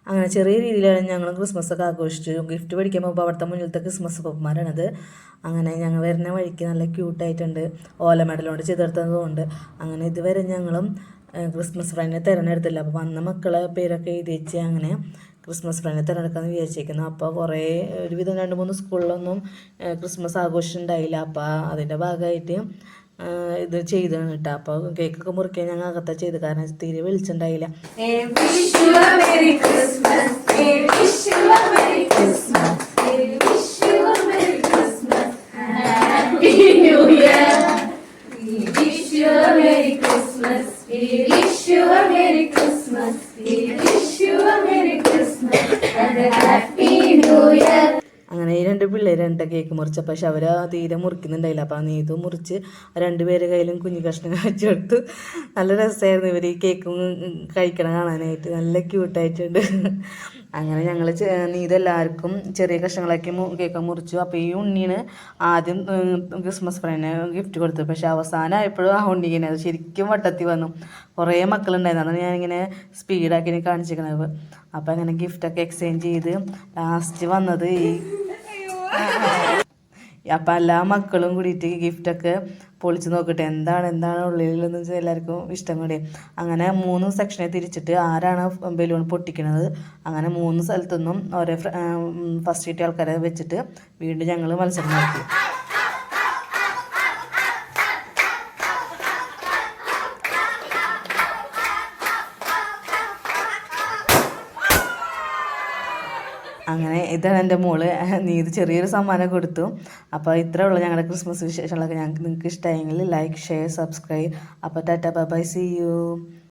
അങ്ങനെ ചെറിയ രീതിയിലാണ് ഞങ്ങൾ ക്രിസ്മസ് ഒക്കെ ആഘോഷിച്ചു. ഗിഫ്റ്റ് മേടിക്കാൻ പോകുമ്പോൾ അവിടുത്തെ മുന്നിലത്തെ ക്രിസ്മസ് പപ്പന്മാരാണത്. അങ്ങനെ ഞങ്ങൾ വരുന്ന വഴിക്ക് നല്ല ക്യൂട്ടായിട്ടുണ്ട്, ഓല മെഡലോണ്ട് ചെയ്തെടുത്തതുകൊണ്ട്. അങ്ങനെ ഇതുവരെ ഞങ്ങളും ക്രിസ്മസ് ഫ്രണ്ടിനെ തിരഞ്ഞെടുത്തില്ല. അപ്പോൾ വന്ന മക്കളെ പേരൊക്കെ എഴുതി വെച്ച് അങ്ങനെ ക്രിസ്മസ് ഫ്രണ്ടിനെ തിരഞ്ഞെടുക്കാമെന്ന് വിചാരിച്ചിരിക്കുന്നു. അപ്പോൾ ഒരുവിധം 2-3 സ്കൂളിലൊന്നും ക്രിസ്മസ് ആഘോഷം ഉണ്ടായില്ല. അപ്പോൾ അതിൻ്റെ ഭാഗമായിട്ട് ഇത് ചെയ്താണ് കേട്ടോ. അപ്പോൾ കേക്കൊക്കെ മുറിക്കാൻ ഞങ്ങൾ അകത്താ ചെയ്ത്, കാരണം തീരെ വെളിച്ചുണ്ടായില്ല. അങ്ങനെ ഈ 2 പിള്ളേരുണ്ട് കേക്ക് മുറിച്ച. പക്ഷെ അവർ തീരെ മുറിക്കുന്നുണ്ടായില്ല. അപ്പോൾ നീതു മുറിച്ച് 2 പേരുടെ കയ്യിലും കുഞ്ഞു കഷ്ണങ്ങൾ വെച്ച് കൊടുത്തു. നല്ല രസമായിരുന്നു ഇവർ ഈ കേക്കും കഴിക്കണം കാണാനായിട്ട്, നല്ല ക്യൂട്ടായിട്ടുണ്ട്. അങ്ങനെ ഞങ്ങൾ നീതെല്ലാവർക്കും ചെറിയ കഷ്ണങ്ങളാക്കി കേക്ക് മുറിച്ചു. അപ്പോൾ ഈ ഉണ്ണീന് ആദ്യം ക്രിസ്മസ് ഫ്രണ്ടിന് ഗിഫ്റ്റ് കൊടുത്തു. പക്ഷെ അവസാനമായപ്പോഴും ആ ഉണ്ണീനെ അത് ശരിക്കും വട്ടത്തിൽ വന്നു. കുറേ മക്കളുണ്ടായിരുന്നു, അതാണ് ഞാനിങ്ങനെ സ്പീഡാക്കി കാണിച്ചിരിക്കണത്. അപ്പോൾ അങ്ങനെ ഗിഫ്റ്റൊക്കെ എക്സ്ചേഞ്ച് ചെയ്ത് ലാസ്റ്റ് വന്നത് അപ്പം എല്ലാ മക്കളും കൂടിയിട്ട് ഗിഫ്റ്റൊക്കെ പൊളിച്ച് നോക്കട്ടെ എന്താണ് ഉള്ളിലെന്ന് വെച്ചാൽ എല്ലാവർക്കും ഇഷ്ടം കൂടി. അങ്ങനെ 3 സെക്ഷനെ തിരിച്ചിട്ട് ആരാണ് ബലൂൺ പൊട്ടിക്കുന്നത് അങ്ങനെ 3 സ്ഥലത്തുനിന്നും ഓരോ ഫസ്റ്റ് കിട്ടിയ ആൾക്കാരെ വെച്ചിട്ട് വീണ്ടും ഞങ്ങൾ മത്സരം നടത്തി. അങ്ങനെ ഇതാണ് എൻ്റെ മോള്. ഇത് ചെറിയൊരു സമ്മാനം കൊടുത്തു. അപ്പോൾ ഇത്രയേ ഉള്ളൂ ഞങ്ങളുടെ ക്രിസ്മസ് വിശേഷങ്ങളൊക്കെ. നിങ്ങൾക്ക് ഇഷ്ടമായെങ്കിൽ ലൈക്ക്, ഷെയർ, സബ്സ്ക്രൈബ്. അപ്പോൾ tata bye bye, see U.